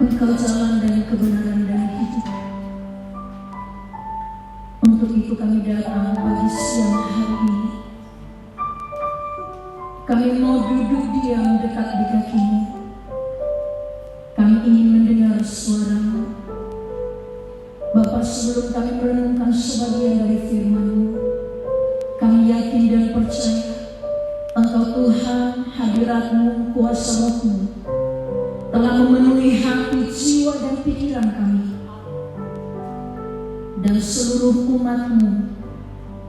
Engkau jalan dan kebenaran dan hidup. Untuk itu kami datang pagi siang hari ini. Kami mau duduk diam dekat di kaki-Mu. Kami ingin mendengar suara-Mu. Bapa, sebelum kami merenungkan sebagian dari firman-Mu, kami yakin dan percaya Engkau Tuhan, hadirat-Mu, kuasa Roh-Mu telah memenuhi hati, jiwa dan pikiran kami dan seluruh umat-Mu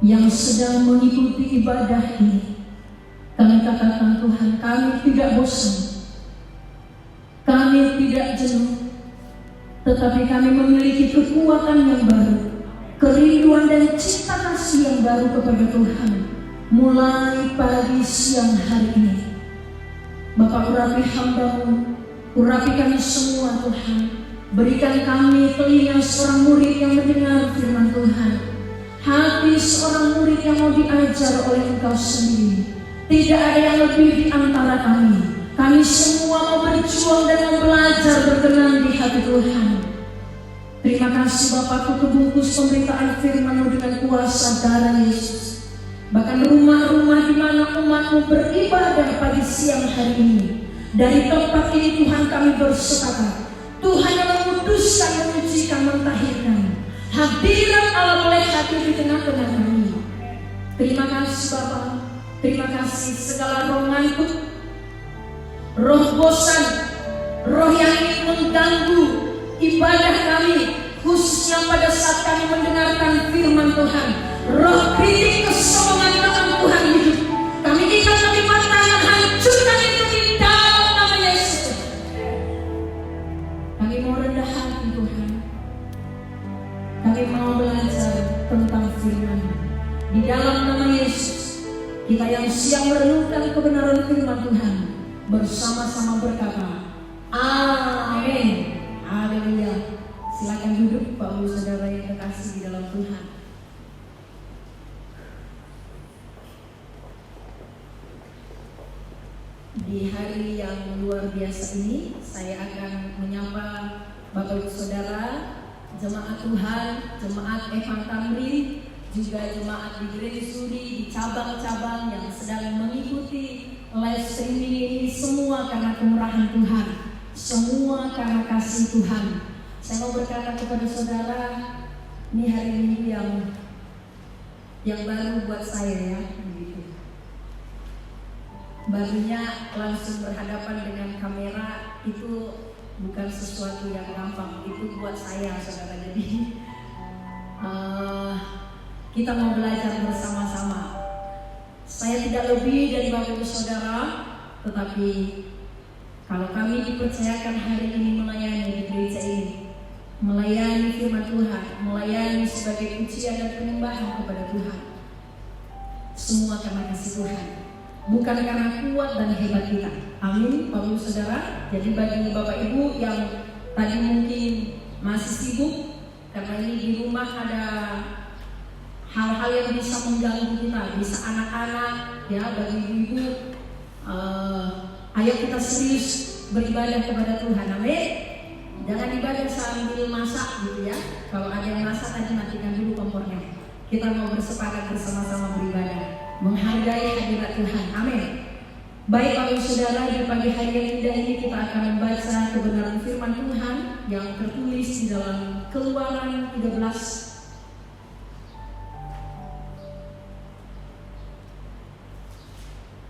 yang sedang mengikuti ibadah ini. Kami katakan Tuhan, kami tidak bosan, kami tidak jenuh, tetapi kami memiliki kekuatan yang baru, kerinduan dan cinta kasih yang baru kepada Tuhan mulai pagi siang hari ini. Bapa, urapi hamba-Mu, urapi kami semua Tuhan. Berikan kami telinga seorang murid yang mendengar firman Tuhan, hati seorang murid yang mau diajar oleh Engkau sendiri. Tidak ada yang lebih di antara kami. Kami semua mau berjuang dan mau belajar berkenan di hati Tuhan. Terima kasih Bapa, Ku bungkus pemberitaan firman-Mu dengan kuasa darah Yesus. Bahkan rumah-rumah di mana umat-Mu beribadah pagi siang hari ini, dari tempat ini Tuhan kami bersepakat, Tuhan yang menguduskan, menyucikan, mentahirkan, hadirat Allah boleh hadir di tengah-tengah kami. Terima kasih Bapa. Terima kasih segala roh ngantuk, roh bosan, roh yang ingin mengganggu ibadah kami, khususnya pada saat kami mendengarkan firman Tuhan. Roh kritik, kesombongan dalam Tuhan hidup, kami ikat, kami patahkan, hancurkan itu di dalam nama Yesus. Kami mau rendah hati Tuhan. Kami mau belajar tentang firman di dalam nama Yesus. Kita yang siang merenungkan kebenaran firman Tuhan bersama-sama berkata, amin. Haleluya. Silakan duduk Bapak Ibu Saudara yang terkasih di dalam Tuhan. Di hari yang luar biasa ini, saya akan menyapa Bapak Ibu Saudara, jemaat Tuhan, jemaat Evan Tamrin, juga jemaat di Gereja Suri, di cabang-cabang yang sedang mengikuti live streaming ini. Semua karena kemurahan Tuhan, semua karena kasih Tuhan. Saya mau berkata kepada saudara, ini hari Minggu yang baru buat saya ya, begitu. Barunya langsung berhadapan dengan kamera itu bukan sesuatu yang gampang. Itu buat saya saudara. Jadi kita mau belajar bersama-sama. Saya tidak lebih dari Bapak Ibu Saudara, tetapi kalau kami dipercayakan hari ini melayani di gereja ini, melayani firman Tuhan, melayani sebagai pujian dan penyembahan kepada Tuhan, semua karena kasih Tuhan, bukan karena kuat dan hebat kita. Amin, Bapak Ibu Saudara. Jadi bagi Bapak Ibu yang tadi mungkin masih sibuk karena ini di rumah ada hal-hal yang bisa mengganggu kita, bisa anak-anak, ya, bagi ibu, ayo kita serius beribadah kepada Tuhan, amin. Jangan ibadah sambil masak gitu ya. Kalau ada yang masak tadi matikan dulu kompornya. Kita mau bersepakat bersama-sama beribadah, menghargai hadirat Tuhan, amin. Baik Bapak Saudara, di pagi hari yang indah ini kita akan membaca kebenaran firman Tuhan yang tertulis di dalam Keluaran 13.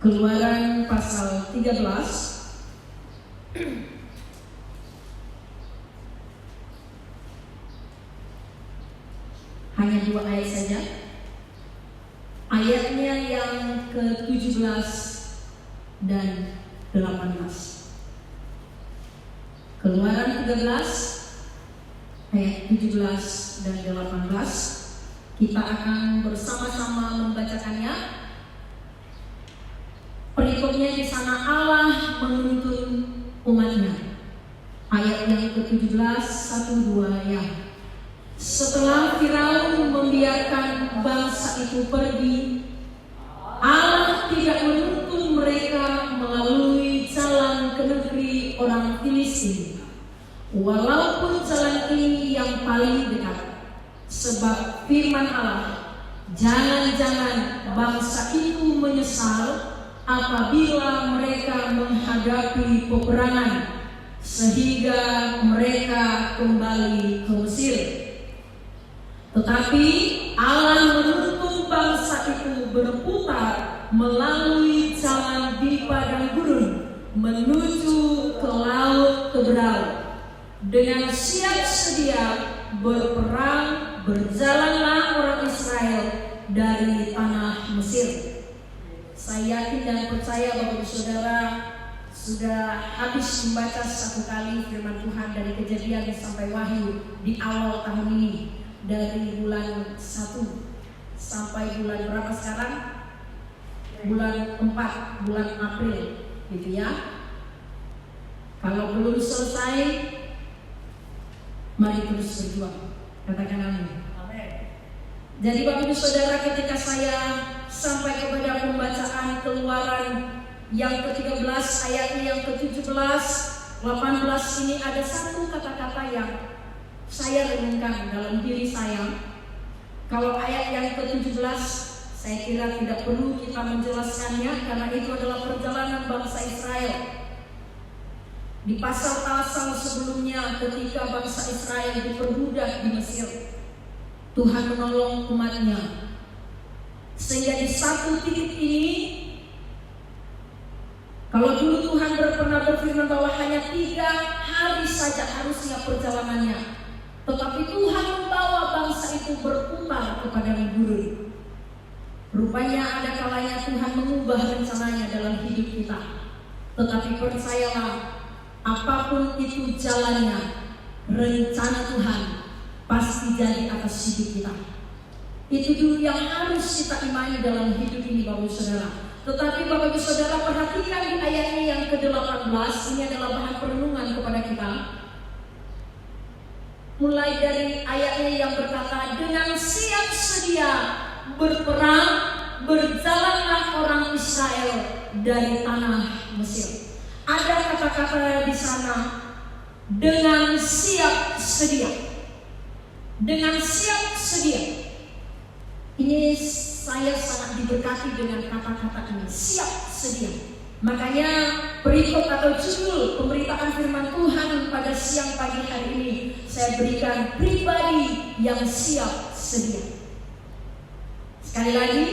Keluaran pasal 13 hanya 2 ayat saja. Ayatnya yang ke-17 dan 18. Keluaran 13 ayat 17 dan 18. Kita akan bersama-sama membacakannya. Berikutnya di sana Allah menuntun umatnya. Ayat yang ke-17, 1-2 ya. Setelah Firaun membiarkan bangsa itu pergi, Allah tidak menuntun mereka melalui jalan ke negeri orang Filistin. Walaupun jalan ini yang paling dekat, sebab firman Allah, jangan-jangan bangsa itu menyesal apabila mereka menghadapi peperangan, sehingga mereka kembali ke Mesir. Tetapi Allah menuntun bangsa itu berputar melalui jalan di padang gurun menuju ke laut Teberau. Dengan siap sedia berperang berjalanlah orang Israel dari tanah Mesir. Saya yakin dan percaya Bapak Ibu Saudara sudah habis membaca satu kali firman Tuhan dari Kejadian sampai Wahyu di awal tahun ini, dari bulan 1 sampai bulan berapa sekarang? Bulan 4, bulan April gitu ya. Kalau belum selesai, mari terus berjuang. Katakan amin. Jadi Bapak Ibu Saudara, ketika saya sampai kepada pembacaan Keluaran yang ke-13 ayatnya yang ke-17, 18 ini ada satu kata-kata yang saya renungkan dalam diri saya. Kalau ayat yang ke-17 saya kira tidak perlu kita menjelaskannya, karena itu adalah perjalanan bangsa Israel. Di pasal-pasal sebelumnya ketika bangsa Israel diperbudak di Mesir, Tuhan menolong umatnya. Sehingga di satu titik ini, kalau dulu Tuhan pernah berfirman bahwa hanya 3 hari saja harusnya perjalanannya, tetapi Tuhan membawa bangsa itu berputar kepada gurun. Rupanya ada kalanya Tuhan mengubah rencananya dalam hidup kita. Tetapi percayalah, apapun itu jalannya, rencana Tuhan pasti jadi atas hidup kita. Itu dulu yang harus kita imani dalam hidup ini Bapak Ibu Saudara. Tetapi Bapak Ibu Saudara perhatikan di ayatnya yang ke-18, ini adalah bahan perenungan kepada kita. Mulai dari ayatnya yang berkata, dengan siap sedia berperang berjalanlah orang Israel dari tanah Mesir. Ada kata-kata di sana, dengan siap sedia. Dengan siap sedia. Ini saya sangat diberkati dengan kata-kata ini, siap sedia. Makanya berikut atau judul pemberitaan firman Tuhan pada siang pagi hari ini saya berikan, pribadi yang siap sedia. Sekali lagi,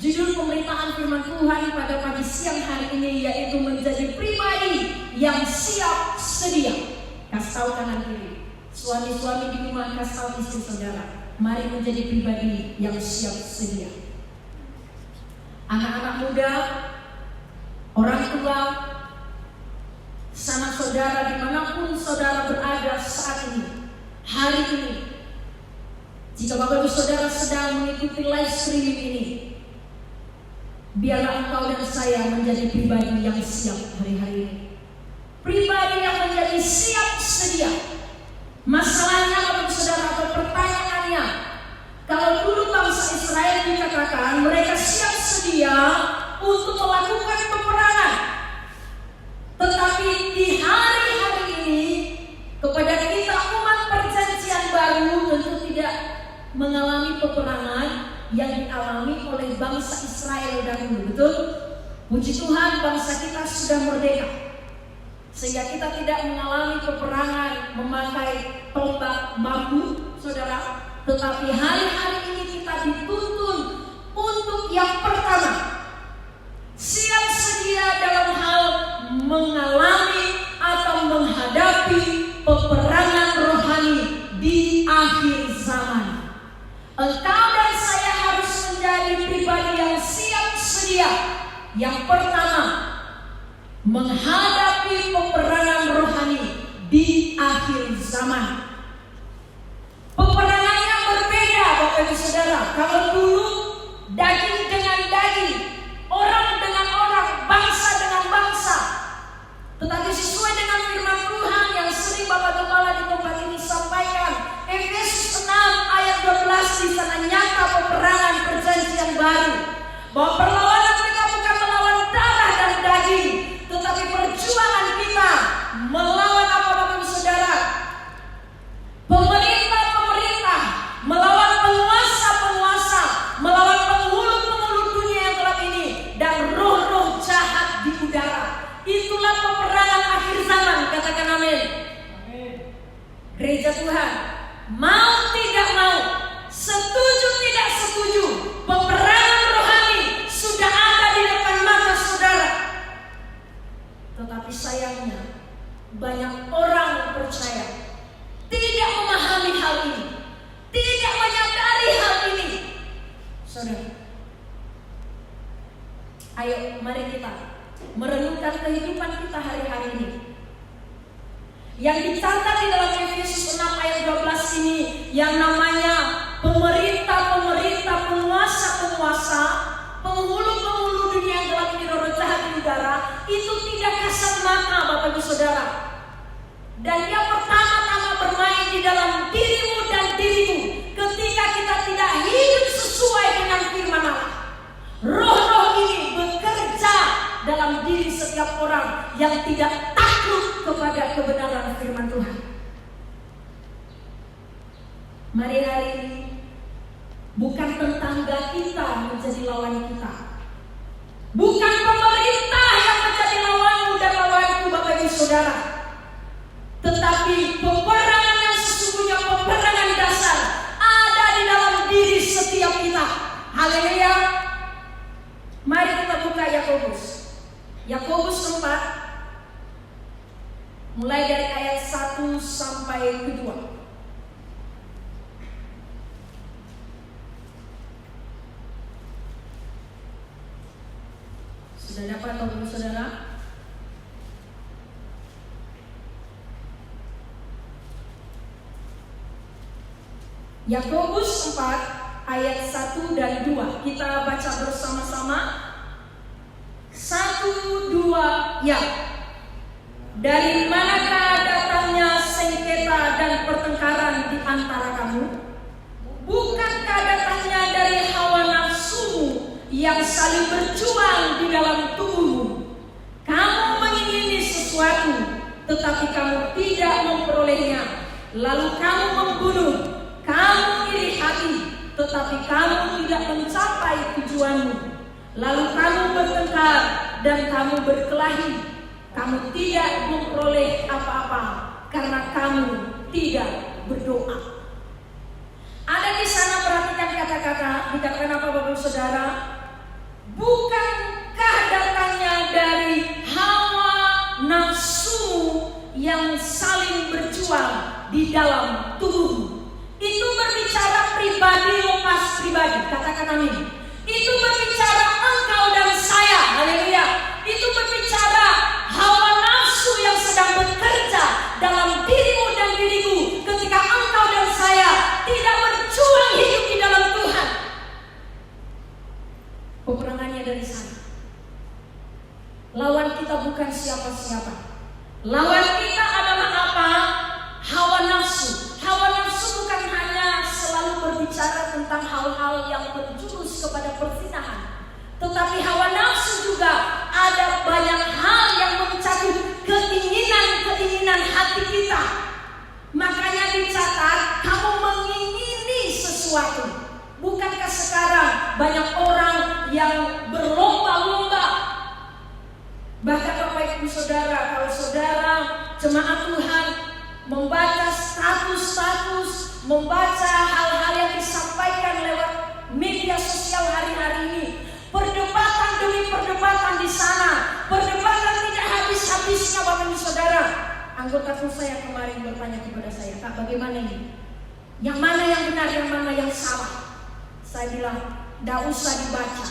judul pemberitaan firman Tuhan pada pagi siang hari ini yaitu menjadi pribadi yang siap sedia. Kasih tahu kanan kiri, suami-suami di rumah, kasih tahu istri saudara, mari menjadi pribadi yang siap sedia. Anak-anak muda, orang tua, sanak saudara dimanapun saudara berada saat ini, hari ini, jika Bapak Ibu Saudara sedang mengikuti live streaming ini, biarlah engkau dan saya menjadi pribadi yang siap hari-hari ini. Pribadi yang menjadi siap sedia. Masalahnya Bapak Ibu Saudara, atau pertanyaannya, kalau dulu bangsa Israel dikatakan mereka siap sedia untuk melakukan peperangan, tetapi di hari-hari ini kepada kita umat perjanjian baru tentu tidak mengalami peperangan yang dialami oleh bangsa Israel dahulu. Betul? Puji Tuhan, bangsa kita sudah merdeka, sehingga kita tidak mengalami peperangan memakai tombak bambu, saudara. Tetapi hari-hari ini kita dituntun untuk yang pertama, siap sedia dalam hal mengalami atau menghadapi peperangan rohani di akhir zaman. Engkau dan saya harus menjadi pribadi yang siap sedia. Yang pertama, menghadapi peperangan rohani di akhir zaman. Peperangannya berbeda Bapak Ibu Saudara. Kalau dulu daging dengan daging, orang dengan orang, bangsa dengan bangsa. Tetapi sesuai dengan firman Tuhan yang sering Bapak Gembala di tempat ini sampaikan, Efesus 6 ayat 12, di sana nyata peperangan perjanjian baru, bahwa perlawanan kita bukan melawan darah dan daging, tetapi perjuangan kita melawan apa Bapak Ibu Saudara? Gereja Tuhan, mau tidak mau, setuju tidak setuju, peperangan rohani sudah ada di depan mata saudara. Tetapi sayangnya banyak orang percaya tidak memahami hal ini, tidak menyadari hal ini. Saudara, ayo mari kita merenungkan kehidupan kita hari-hari ini. Yang dicatat di dalam Efesus 6 ayat 12 ini, yang namanya pemerintah-pemerintah, penguasa-penguasa, penghulu-penghulu dunia yang telah roh jahat di udara, itu tidak kasat mata Bapak Ibu Saudara. Dan yang pertama-tama bermain di dalam dirimu dan diriku ketika kita tidak hidup sesuai dengan firman Allah. Roh-roh ini bekerja dalam diri setiap orang yang tidak takut kepada kebenaran firman Tuhan. Mari hari ini bukan tetangga kita menjadi lawan kita, bukan pemerintah yang menjadi lawanmu dan lawanku Bapak Ibu Saudara, tetapi peperangan yang sesungguhnya, peperangan dasar ada di dalam diri setiap kita. Haleluya. Mari kita buka Yakobus 4, mulai dari ayat 1 sampai ke 2. Sudah dapat Bapak Ibu Saudara? Yakobus 4 ayat 1 dan 2. Kita baca bersama-sama. 1, 2, ya. Dari manakah datangnya sengketa dan pertengkaran di antara kamu? Bukankah datangnya dari hawa nafsumu yang saling berjuang di dalam tubuhmu? Kamu mengingini sesuatu, tetapi kamu tidak memperolehnya. Lalu kamu membunuh. Kamu iri hati, tetapi kamu tidak mencapai tujuanmu. Lalu kamu bertengkar dan kamu berkelahi. Kamu tidak memperoleh apa-apa karena kamu tidak berdoa. Ada di sana, perhatikan kata-kata, dikatakan apa Bapak Saudara? Bukankah datangnya dari hawa nafsu yang saling berjuang di dalam tubuhmu? Itu berbicara pribadi lepas pribadi, katakan amin. Itu berbicara engkau dan saya, haleluya. Itu berbicara hawa nafsu yang sedang bekerja dalam dirimu dan diriku ketika engkau dan saya tidak berjuang hidup di dalam Tuhan. Peperangannya dari sana. Lawan kita bukan siapa-siapa. Lawan kita adalah apa? Hawa nafsu. Hawa nafsu bukan hanya selalu berbicara tentang hal-hal yang menjurus kepada perzinahan, tetapi hawa nafsu juga ada banyak hal yang mencakup keinginan-keinginan hati kita. Makanya dicatat, kamu mengingini sesuatu. Bukankah sekarang banyak orang yang berlomba-lomba? Bahkan Bapak Ibu Saudara, kalau saudara jemaat Tuhan membaca status-status, membaca hal-hal yang disampaikan lewat media sosial hari-hari ini, perdebatan demi perdebatan di sana, perdebatan tidak habis-habisnya Bapak Ibu Saudara. Anggota saya kemarin bertanya kepada saya, Kak, bagaimana ini? Yang mana yang benar, yang mana yang salah? Saya bilang, tidak usah dibaca.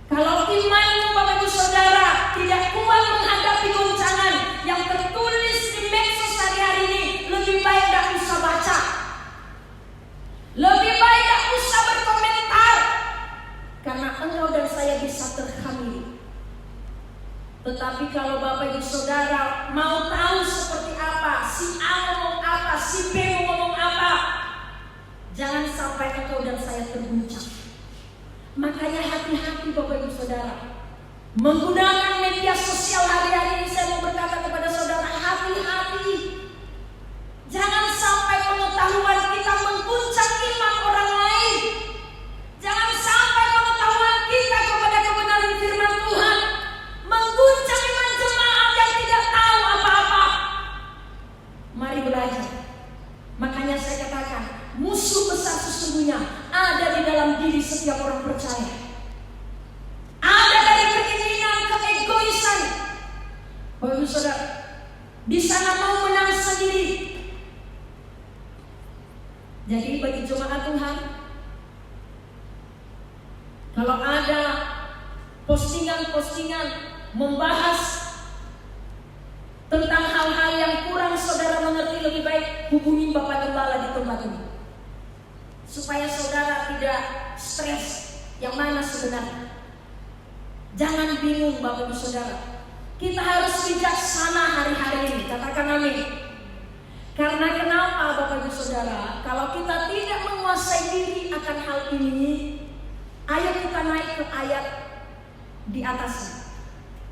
Kalau imanmu Bapak Ibu Saudara tidak kuat menghadapi goncangan yang tertulis di medsos hari-hari ini, lebih baik tidak usah baca. Lebih baik tidak usah berkomentar, karena engkau dan saya bisa terhamili. Tetapi kalau Bapak Ibu Saudara mau tahu seperti apa, si A ngomong apa, si B ngomong apa, jangan sampai engkau dan saya terguncang. Makanya hati-hati Bapak Ibu Saudara. Menggunakan media sosial hari-hari ini, saya mau berkata kepada saudara, hati-hati. Jangan sampai pengetahuan kita mengguncang iman orang lain. Jangan sampai pengetahuan kita kepada kebenaran firman Tuhan mengguncang iman jemaat yang tidak tahu apa-apa. Mari belajar. saudara. Di sana mau menang sendiri. Jadi bagi jemaat Tuhan, kalau ada postingan-postingan membahas tentang hal-hal yang kurang saudara mengerti, lebih baik hubungi Bapak Gembala di tempat ini, supaya saudara tidak stres yang mana sebenarnya. Jangan bingung Bapak Ibu Saudara. Kita harus bijaksana hari-hari ini, katakan amin. Karena kenapa Bapak Ibu Saudara? Kalau kita tidak menguasai diri akan hal ini, ayo kita naik ke ayat di atasnya,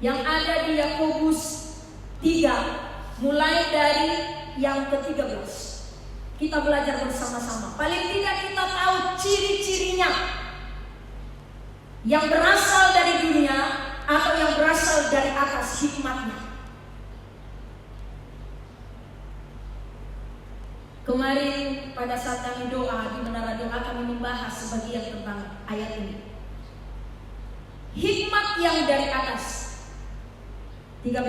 yang ada di Yakobus 3, mulai dari yang ke-13. Kita belajar bersama-sama. Paling tidak kita tahu ciri-cirinya, yang berasal dari dunia atau yang berasal dari atas hikmatnya. Kemarin pada saat kami doa di Menara Doa, kami membahas sebagian tentang ayat ini. Hikmat yang dari atas. 13.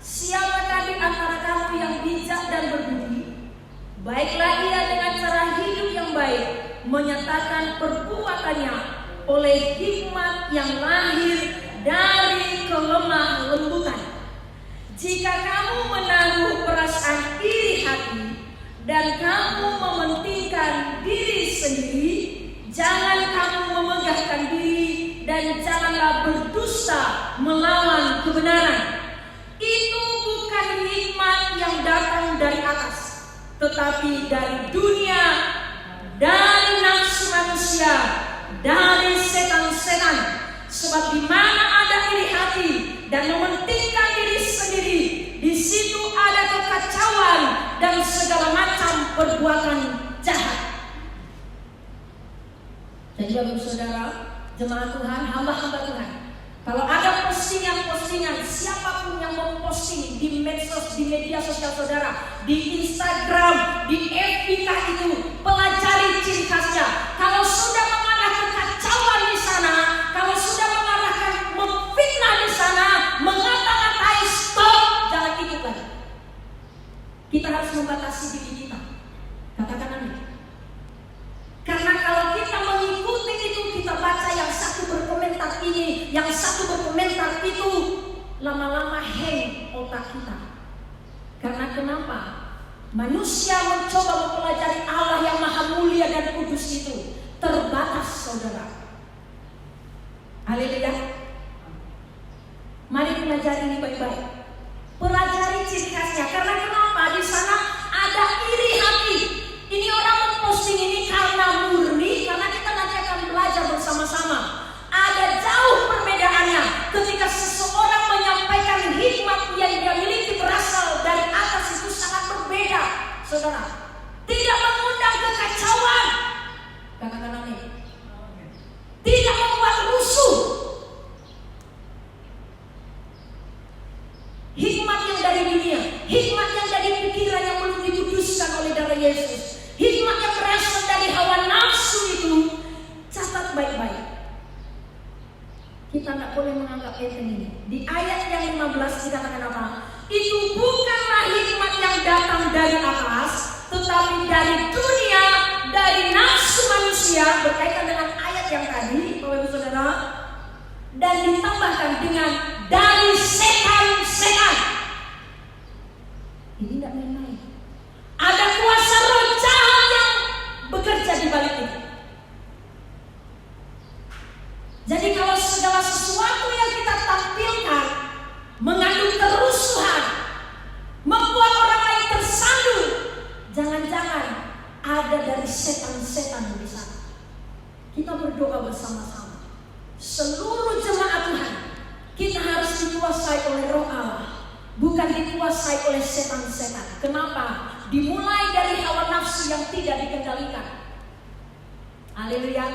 Siapakah di antara kamu yang bijak dan berbudi? Baiklah ia dengan cara hidup yang baik, menyatakan perbuatannya oleh hikmat yang lahir dari kelemah lembutan. Jika kamu menaruh perasaan iri hati dan kamu mementingkan diri sendiri, jangan kamu memegahkan diri dan janganlah berdusta melawan kebenaran. Itu bukan hikmat yang datang dari atas, tetapi dari dunia, dari nafsu manusia, dari setan-setan. Sebab di mana ada iri hati dan mementingkan diri sendiri, di situ ada kekacauan dan segala macam perbuatan jahat. Jadi Bapak Saudara, jemaat Tuhan, hamba-hamba Tuhan, kalau ada postingan-postingan, siapapun yang memposting di medsos, di media sosial saudara, di Instagram, di FB itu, pelajari ciri khasnya. Kalau sudah mengarah kekacauan di sana, kalau sudah mengarahkan memfitnah di sana, mengata-ngatai, stop, jangan ikut lagi. Kita harus membatasi diri kita. Katakan amin. Karena kalau kita mengikuti itu, kita baca yang satu berkomentar ini, yang satu berkomentar itu, lama-lama hang otak kita. Karena kenapa? Manusia mencoba mempelajari Allah yang maha mulia dan kudus itu terbatas, saudara. Haleluya. Mari pelajari ini baik-baik. Pelajari ciri khasnya. Karena kenapa? Di sana ada iri hati. Ini orang memposting ini karena murni, karena kita nanti akan belajar bersama-sama. Ada jauh perbedaannya ketika seseorang menyampaikan hikmat yang dia miliki berasal dari atas, itu sangat berbeda, saudara. Tidak mengundang kekacauan, katakan amin. Tidak membuat rusuh. Hikmat yang dari dunia, hikmat yang dari pikiran yang belum dikuduskan oleh darah Yesus, hikmat yang berasal dari hawa nafsu itu, catat baik-baik. Kita tidak boleh menganggap enteng ini. Di ayat yang 15 dikatakan apa? Itu bukanlah hikmat yang datang dari atas, tetapi dari dunia, dari nafsu manusia, berkaitan dengan ayat yang tadi, Bapak Ibu Saudara, dan ditambahkan dengan dari setan-setan. Ini tidak main-main. Ada kuasa roh jahat yang bekerja di balik ini. Jadi kalau segala sesuatu yang kita tampilkan mengandung kerusuhan, membuat orang lain tersandung, jangan-jangan ada dari setan-setan di sana. Kita berdoa bersama-sama. Seluruh jemaat Tuhan, kita harus dikuasai oleh Roh Allah, bukan dikuasai oleh setan-setan. Kenapa? Dimulai dari hawa nafsu yang tidak dikendalikan. Haleluya.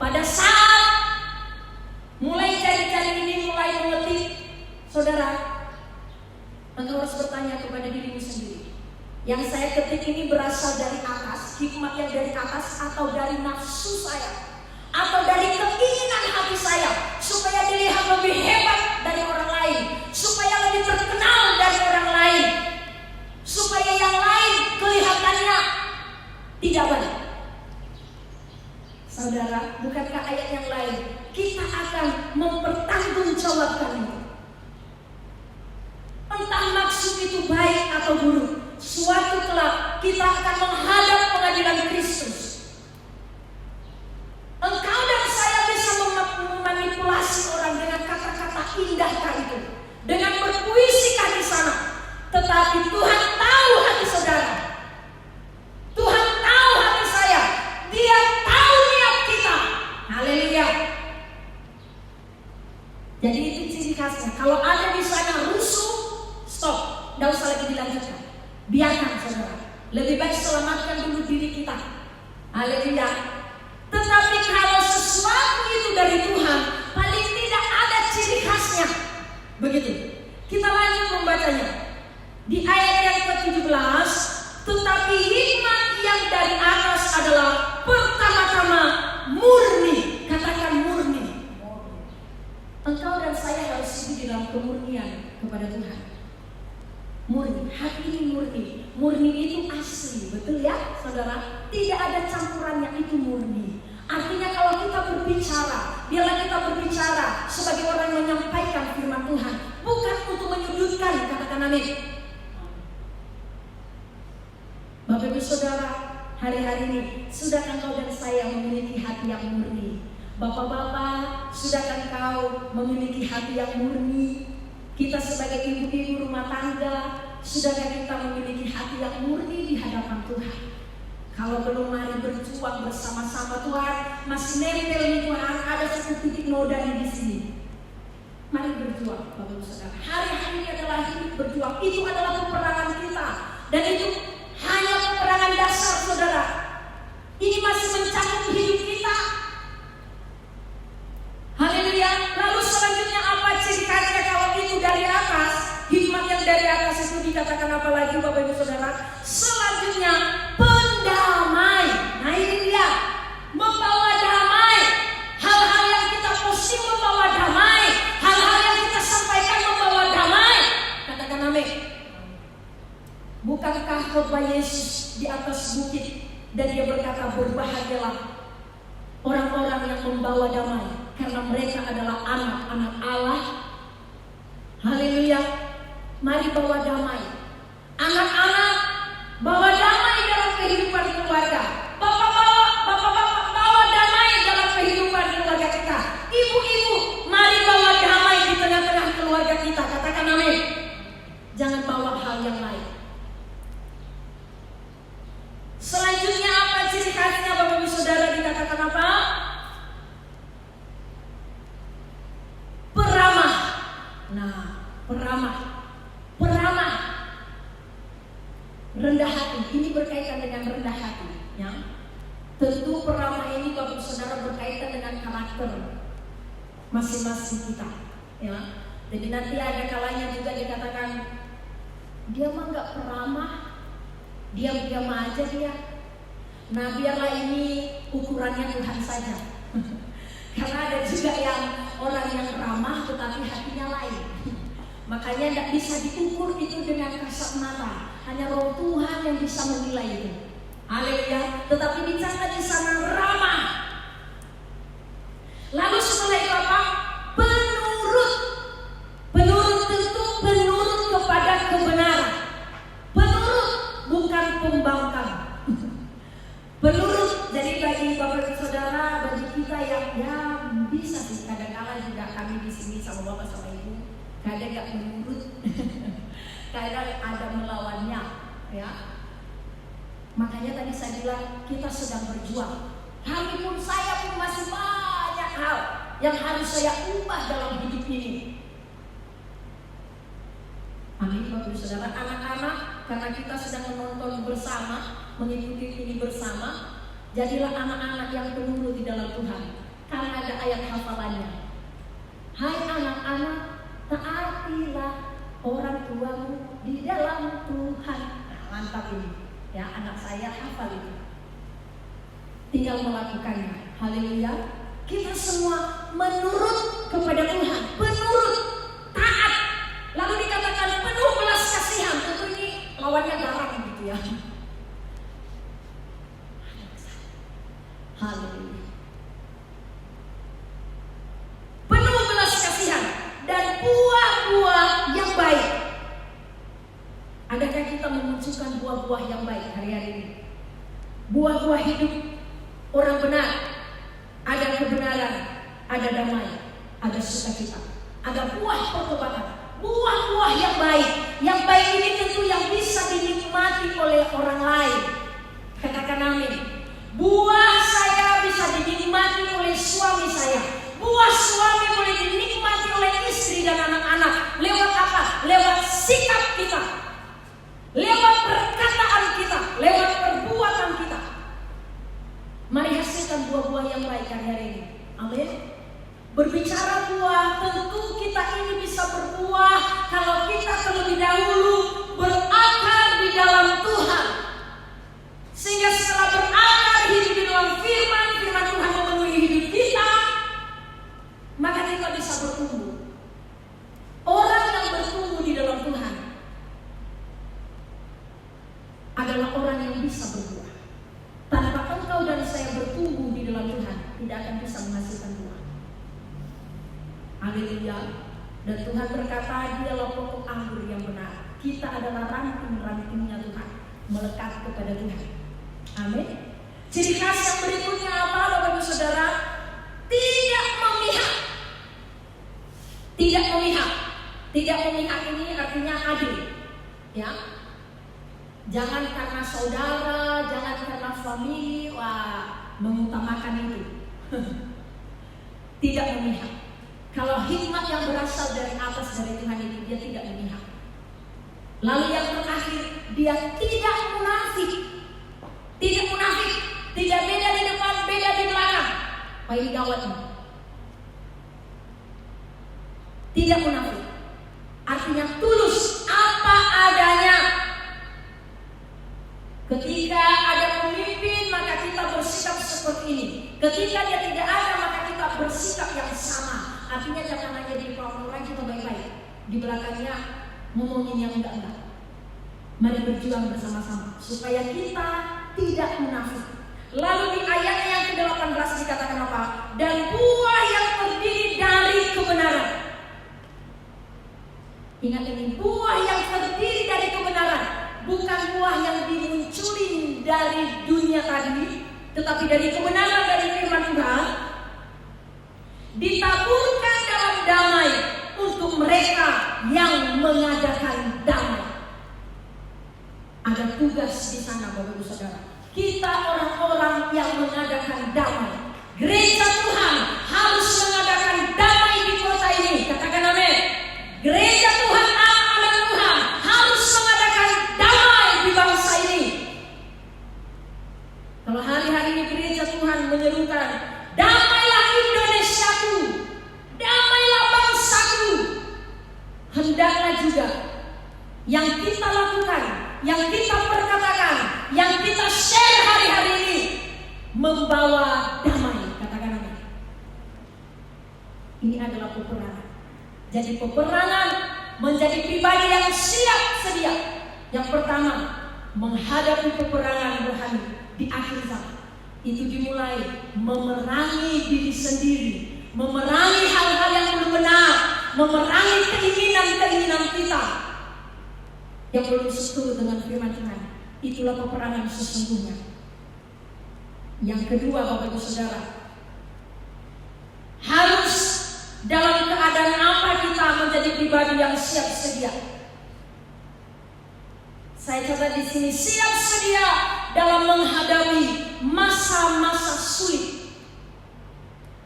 Pada saat mulai jari-jari ini mulai mengetik, saudara, engkau harus bertanya kepada dirimu sendiri. Yang saya ketik ini berasal dari atas, hikmat yang dari atas, atau dari nafsu saya, atau dari keinginan hati saya, supaya dilihat lebih hebat dari orang lain, supaya lebih terkenal dari itu baik atau buruk, suatu kelak kita akan menghadap pengadilan Kristus. Engkau dan saya bisa memanipulasi orang dengan kata-kata indahkah itu, dengan berpuisikah di sana. Tetapi Tuhan tahu hati saudara. Tuhan tahu hati saya. Dia tahu niat kita. Haleluya. Jadi itu ciri khasnya. Kalau ada di sana rusuh, stop. Tidak usah lagi dilanjutkan. Biarkan saudara. Lebih baik selamatkan dulu diri kita. Haleluya. Tetapi kalau sesuatu itu dari Tuhan, paling tidak ada ciri khasnya. Begitu. Kita lanjut membacanya. Di ayat yang ke-17, tetapi hikmat yang dari atas adalah pertama-tama murni. Katakan murni. Engkau dan saya harus hidup di dalam kemurnian kepada Tuhan. Murni, hati ini murni. Murni itu asli, betul ya saudara? Tidak ada campurannya, itu murni. Artinya kalau kita berbicara, biarlah kita berbicara sebagai orang menyampaikan firman Tuhan, bukan untuk menyudutkan. Katakan amin. Bapak Ibu Saudara, hari-hari ini sudahkah kau dan saya memiliki hati yang murni? Bapak-bapak, sudahkah kau memiliki hati yang murni? Kita sebagai ibu-ibu rumah tangga, sudahkah kita memiliki hati yang murni di hadapan Tuhan? Kalau belum, mari berjuang bersama-sama. Tuhan masih nempel nih Tuhan, ada satu titik noda di sini. Mari berjuang Bapak Ibu Saudara. Hari-hari ini adalah hidup berjuang. Itu adalah peperangan kita. Dan itu hanya peperangan dasar saudara. Ini masih mencakup hidup kita. Haleluya. Lalu selanjutnya apa ciri khasnya kalau itu dari atas? Hikmat yang dari atas itu dikatakan apa lagi Bapak Ibu Saudara? Selanjutnya pendamai. Nah ini dia, membawa damai. Hal-hal yang kita posting membawa damai. Hal-hal yang kita sampaikan membawa damai. Katakan amin. Bukankah khotbah Yesus di atas bukit dan dia berkata, berbahagialah orang-orang yang membawa damai, karena mereka adalah anak-anak Allah. Haleluya. Mari bawa damai. Anak-anak, bawa damai dalam kehidupan keluarga. Bapak-bapak, bawa damai dalam kehidupan keluarga kita. Ibu-ibu, mari bawa damai di tengah-tengah keluarga kita. Katakan amin. Jangan bawa hal yang lain. Selanjutnya apa ciri khasnya Bapak Ibu Saudara? Dikatakan apa? Peramah. Nah, peramah. Rendah hati. Ini berkaitan dengan rendah hati, ya. Tentu peramah ini Bapak Ibu Saudara berkaitan dengan karakter masing-masing kita, ya. Jadi nanti ada kalanya juga dikatakan dia mah nggak peramah, diam-diam aja dia. Nah, biarlah ini ukurannya Tuhan saja. Karena ada juga yang orang yang ramah tetapi hatinya lain. Makanya tidak bisa diukur itu dengan kasat mata. Hanya Roh Tuhan yang bisa menilai itu. Haleluya. Tetapi dicatat di sana ramah. Lalu setelah itu apa? Penurut. Penurut tentu penurut kepada kebenaran. Penurut, bukan pembangkang. Penurut. Jadi bagi Bapak Ibu Saudara, bagi kita yang ya bisa sih kadang-kadang juga kami di sini sama Bapak sama Ibu, kadang gak menurut, kadang ada melawannya, ya. Makanya tadi saya bilang kita sedang berjuang. Kami pun, saya pun masih banyak hal yang harus saya ubah dalam hidup ini. Amin Bapak Ibu Saudara. Anak-anak, karena kita sedang menonton bersama, mengikuti ini bersama, jadilah anak-anak yang penurut di dalam Tuhan. Karena ada ayat hafalannya. Hai anak-anak, taatilah orang tuamu di dalam Tuhan. Nah, mantap ini. Ya, anak saya hafal itu. Tinggal melakukannya. Haleluya. Kita semua menurut kepada Tuhan. Penurut, taat. Lalu dikatakan penuh belas kasihan. Tentu ini lawannya garang gitu ya. Haleluya. Penuh belas kasihan dan buah-buah yang baik. menunjukkan buah-buah yang baik hari-hari ini. Buah-buah hidup orang benar. Ada kebenaran, ada damai, ada sukacita, ada buah pertobatan, buah-buah yang baik. Yang baik ini tentu yang bisa dinikmati oleh orang lain. Katakan amin. Buah saya bisa dinikmati oleh suami saya. Buah suami boleh dinikmati oleh istri dan anak-anak. Lewat apa? Lewat sikap kita, lewat perkataan kita, lewat perbuatan kita. Mari hasilkan buah-buah yang baik hari ini. Amin. Berbicara buah, tentu kita ini bisa berbuah kalau kita terlebih dahulu berakar di dalam Tuhan. Sehingga setelah berakar hidup di dalam firman Tuhan memenuhi hidup kita, maka kita bisa bertumbuh. Orang yang bertumbuh di dalam Tuhan adalah orang yang bisa berbuah. Tanpa engkau dan saya bertumbuh di dalam Tuhan, tidak akan bisa menghasilkan buah. Haleluya. Dan Tuhan berkata, dialah pokok anggur yang benar. Kita adalah ranting-rantingnya Tuhan, melekat kepada Tuhan. Amin. Ciri khas yang berikutnya apa, Bapak Ibu Saudara? Tidak memihak. Tidak memihak. Tidak memihak ini artinya adil. Ya. Jangan karena saudara, jangan karena famili, mengutamakan itu. Tidak memihak. Kalau hikmat yang berasal dari atas dari Tuhan itu, dia tidak memihak. Lalu yang terakhir, dia tidak munafik. Tidak munafik. Tidak beda di depan, beda di belakang. Ini gawatnya. Tidak munafik. Artinya tulus apa adanya. Ketika ada pemimpin, maka kita bersikap seperti ini. Ketika dia tidak ada, maka kita bersikap yang sama. Artinya jangan hanya di depan orang kita baik-baik, di belakangnya ngomongin yang enggak-enggak. Mari berjuang bersama-sama supaya kita tidak munafik. Lalu di ayat yang ke-18 dikatakan apa? Dan buah yang terdiri dari kebenaran. Ingat ini, buah yang terdiri dari kebenaran. Bukan buah yang dimunculin dari dunia tadi, tetapi dari kebenaran dari firman Tuhan. Ditaburkan dalam damai untuk mereka yang mengadakan damai. Ada tugas di sana, Bapak Ibu Saudara. Kita orang-orang yang mengadakan damai. Gereja Tuhan harus mengadakan damai di kota ini. Katakan amin. Gereja Tuhan, anak-anak Tuhan harus mengadakan damai di bangsa ini. Kalau hari-hari ini gereja Tuhan menyerukan, damailah Indonesiaku, damailah bangsaku. Hendaklah juga yang kita lakukan, yang kita perkatakan, yang kita share hari-hari ini membawa damai. Katakan amin. Ini adalah peperangan. Jadi peperangan menjadi pribadi yang siap sedia. Yang pertama, menghadapi peperangan rohani di akhir zaman. Itu dimulai memerangi diri sendiri, memerangi hal-hal yang belum benar, memerangi keinginan-keinginan kita yang belum sesuai dengan firman Tuhan. Itulah peperangan sesungguhnya. Yang kedua, Bapak Ibu Saudara, harus dalam keadaan apa kita menjadi pribadi yang siap sedia. Saya catat di sini, siap sedia dalam menghadapi masa-masa sulit.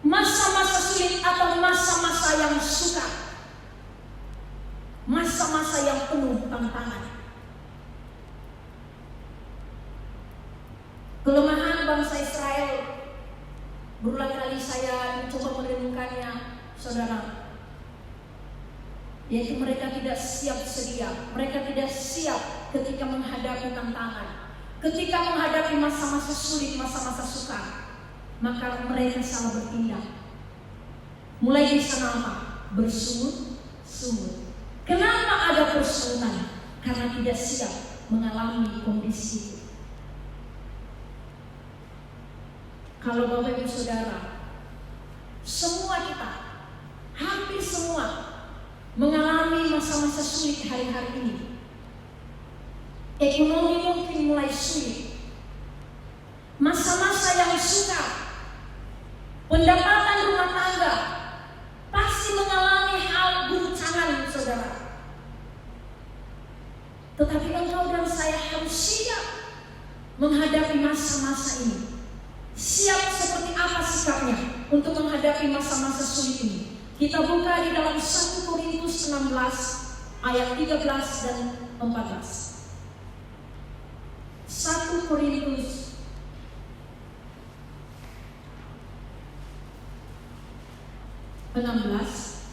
Masa-masa sulit atau masa-masa yang sukar. Masa-masa yang penuh tantangan. Kelemahan bangsa Israel, berulang kali saya mencoba merenungkannya, saudara. Yaitu mereka tidak siap sedia. Mereka tidak siap ketika menghadapi tantangan. Ketika menghadapi masa-masa sulit, masa-masa sukar, maka mereka salah bertindak. Mulai di sana apa? Bersungut-sungut. Kenapa ada persungutan? Karena tidak siap mengalami kondisi itu. Kalau Bapak Ibu Saudara, semua kita, hampir semua mengalami masa-masa sulit hari-hari ini. ekonomi mungkin mulai sulit, masa-masa yang sukar, pendapatan rumah tangga pasti mengalami hal guncangan, saudara. Tetapi engkau dan saya harus siap menghadapi masa-masa ini. Siap seperti apa sikapnya untuk menghadapi masa-masa sulit ini? Kita buka di dalam 1 Korintus 16 ayat 13 dan 14. 1 Korintus 16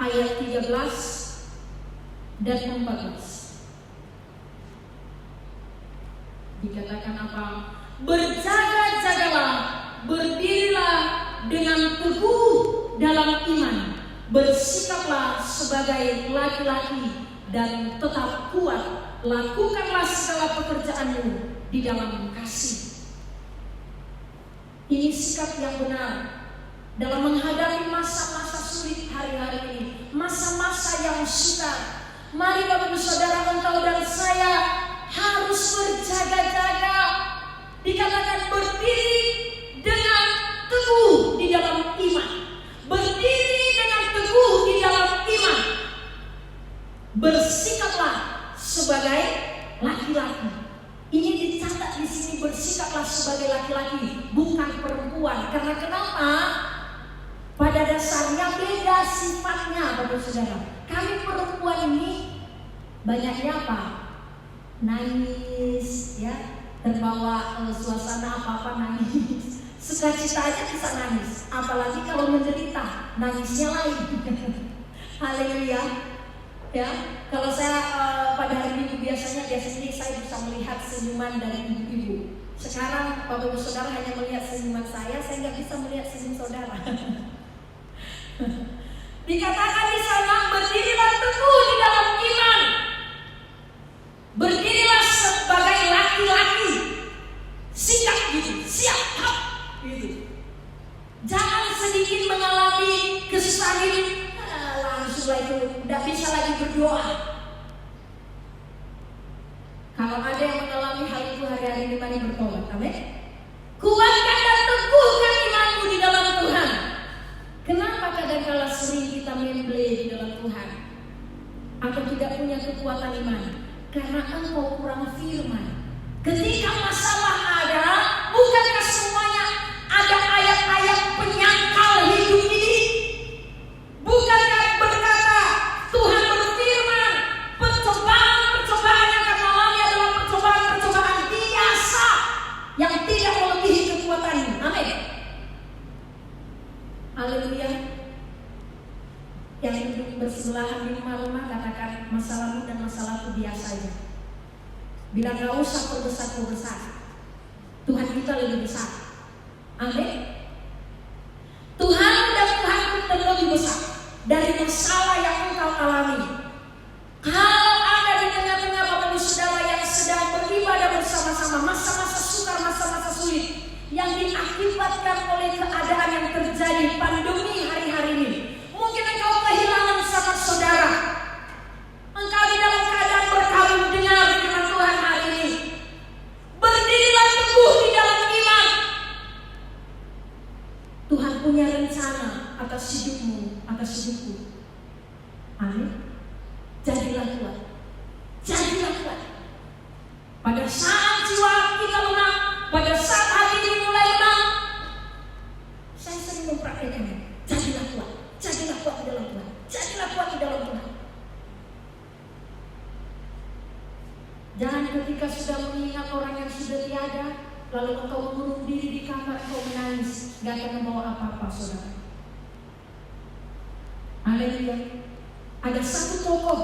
ayat 13 dan 14. Dikatakan apa? Berjaga-jagalah, berdirilah dengan teguh dalam iman, bersikaplah sebagai laki-laki dan tetap kuat, lakukanlah segala pekerjaanmu di dalam kasih. Ini sikap yang benar dalam menghadapi masa-masa sulit hari-hari ini, masa-masa yang sukar. Mari Bapak Ibu Saudara, engkau dan saya harus berjaga-jaga. Dikatakan berdiri dengan teguh di dalam iman, berdiri dengan teguh di dalam iman, bersikaplah sebagai laki-laki. Ini dicatat di sini, bersikaplah sebagai laki-laki, bukan perempuan. Karena kenapa? Pada dasarnya beda sifatnya, Bapak Saudara. Kami perempuan ini banyaknya apa? Nangis, ya, terbawa suasana apa-apa nangis. Sukacita aja bisa nangis, apalagi kalau menderita, nangisnya lain. Haleluya. Ya, kalau saya pada hari Minggu biasanya saya bisa melihat senyuman dari ibu-ibu. Sekarang Bapak Ibu Saudara hanya melihat senyuman saya nggak bisa melihat senyum saudara. Dikatakan di sana, berdirilah teguh di dalam iman, berdirilah sebagai laki-laki, sikap gitu, siap, gitu. Jangan sedikit mengalami kesusahan ini, langsung itu tidak bisa lagi berdoa. Kalau ada yang mengalami hal itu hari-hari ini, mari bertobat, amin. Kuatkan dan teguhkan imanmu di dalam Tuhan. Kenapa kadang-kala sering kita memble di dalam Tuhan atau tidak punya kekuatan iman? Karena engkau kurang firman. Ketika masalah ada, bukankah semuanya ada ayat-ayat penyangkal hidup ini? Bukankah berkata Tuhan berfirman, percobaan-percobaan yang akan alami adalah percobaan-percobaan biasa yang tidak melebihi kekuatanmu. Amin. Haleluya. Yang duduk bersebelahan di rumah-rumah katakan, masalahmu dan masalahku biasa aja. Bila gak usah perbesar-perbesar, Tuhan kita lebih besar. Amin. Tuhan dan Tuhanku lebih besar dari masalah yang engkau alami. Kalau ada di tengah-tengah Bapak Ibu Saudara yang sedang beribadah bersama-sama, masa-masa sukar, masa-masa sulit yang diakibatkan oleh keadaan yang terjadi, pandemi hari-hari ini. Mungkin engkau kehilangan sahabat saudara, engkau di dalam keadaan berkabung, dengar firman Tuhan hari ini. Berdirilah teguh di dalam iman. Tuhan punya rencana atas hidupmu, atas hidupku. Amin. Jadilah kuat, jadilah kuat. Pada saat jiwa kita lemah, pada saat hati ini mulai lemah, saya sering mempraktikkan, jadilah kuat di dalam Tuhan, jadilah kuat di dalam Tuhan. Jangan ketika sudah mengingat orang yang sudah tiada, lalu engkau mengurung diri di kamar, engkau menangis, gak akan membawa apa-apa, saudara. Haleluya. Ada satu tokoh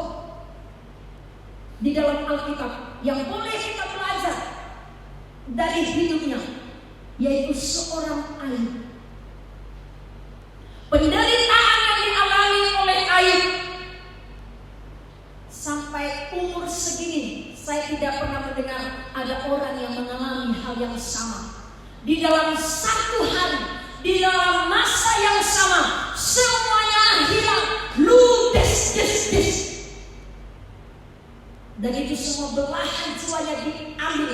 di dalam Alkitab yang boleh kita belajar dari hidupnya, yaitu seorang Ayub. Penderitaan yang dialami oleh Ayub sampai umur segini, saya tidak pernah mendengar ada orang yang mengalami hal yang sama. di dalam satu hari, di dalam masa yang sama, semuanya hilang, ludes, des. Dan itu semua belahan jiwanya diambil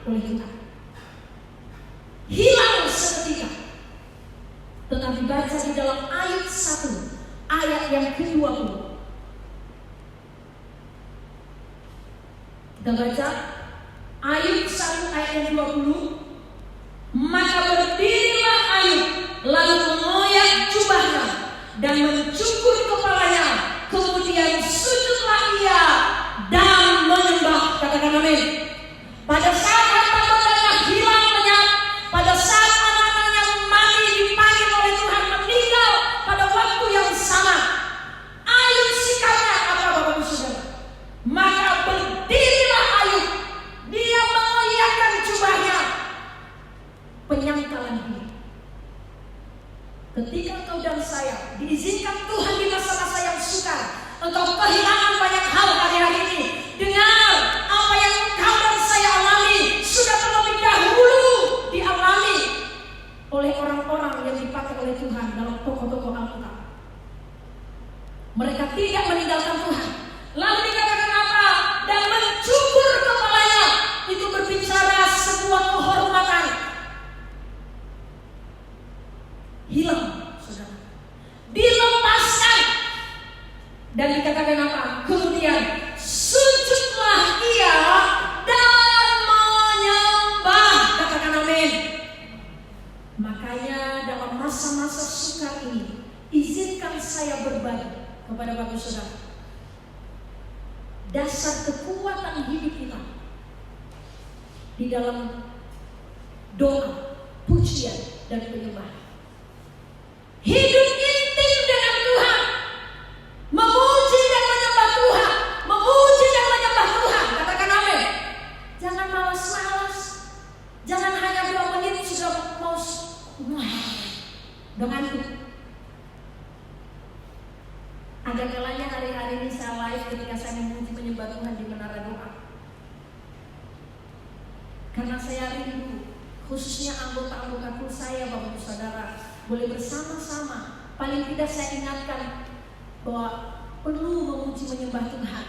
oleh Tuhan. Hilang seketika. Tetapi baca di dalam ayat 1, ayat yang ke-20. Kita baca Ayub 1 ayat yang 20. Maka berdirilah Ayub, lalu mengoyak jubahnya dan mencukur kepalanya, kemudian sujudlah ia dan menyembah. Katakan amin. Pada saat harta bendanya hilang lenyap, pada saat anak-anaknya mati dipanggil oleh Tuhan meninggal pada waktu yang sama, Ayub sikapnya apa Bapak Ibu Saudara? Maka berdirilah Ayub, dia mengoyakkan jubahnya, penyangkalan diri. Ketika engkau dan saya diizinkan Tuhan di masa-masa yang sukar, engkau kehilangan banyak hal hari-hari ini. Dengar, apa yang engkau dan saya alami sudah terlebih dahulu dialami oleh orang-orang yang dipakai oleh Tuhan dalam tokoh-tokoh Alkitab. Mereka tidak meninggalkan Tuhan. Lalu dikatakan apa? Dan mencukur kepalanya. Itu berbicara sebuah kehormatan. Hilang, saudara. Dilepaskan. Dan dikatakan apa? Kemudian sujudlah ia dan menyembah. Katakan amin. Makanya dalam masa-masa sukar ini, izinkan saya berbagi kepada Bapak Saudara dasar kekuatan hidup kita di dalam doa, pujian, dan penyembahan. Hidup intim dengan Tuhan, memuji dan menyembah Tuhan, memuji dan menyembah Tuhan. Katakan amin. Jangan malas-malas, jangan hanya 2 menit sudah mau ngantuk. Ada kalanya hari-hari ini saya live ketika saya memuji menyembah Tuhan di menara doa. Karena saya rindu, khususnya anggota-anggota saya, Bapak Ibu Saudara, boleh bersama-sama. Paling tidak saya ingatkan bahwa perlu memuji menyembah Tuhan.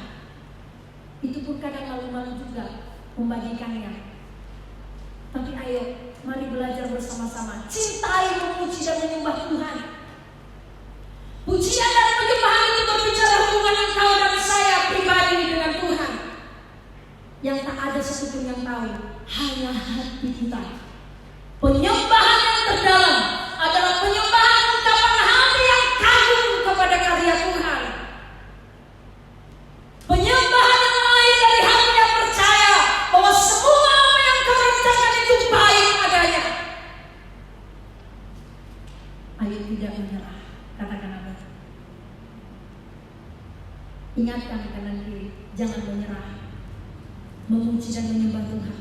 Itu pun kadang malu-malu juga membagikannya. Tapi ayo, mari belajar bersama-sama. Cintai memuji dan menyembah Tuhan. Pujian dan penyembahan itu berbicara hubungan engkau dan saya pribadi dengan Tuhan. Yang tak ada satupun yang tahu, hanya hati kita. Penyembahan yang terdalam adalah penyembahan ungkapan hati yang kagum kepada karya Tuhan. Penyembahan yang lain dari hati yang percaya bahwa semua apa yang kau rencanakan itu baik adanya. Ayo tidak menyerah. Katakan apa? Ingatkan kanan kiri, jangan menyerah. Memuji dan menyembah Tuhan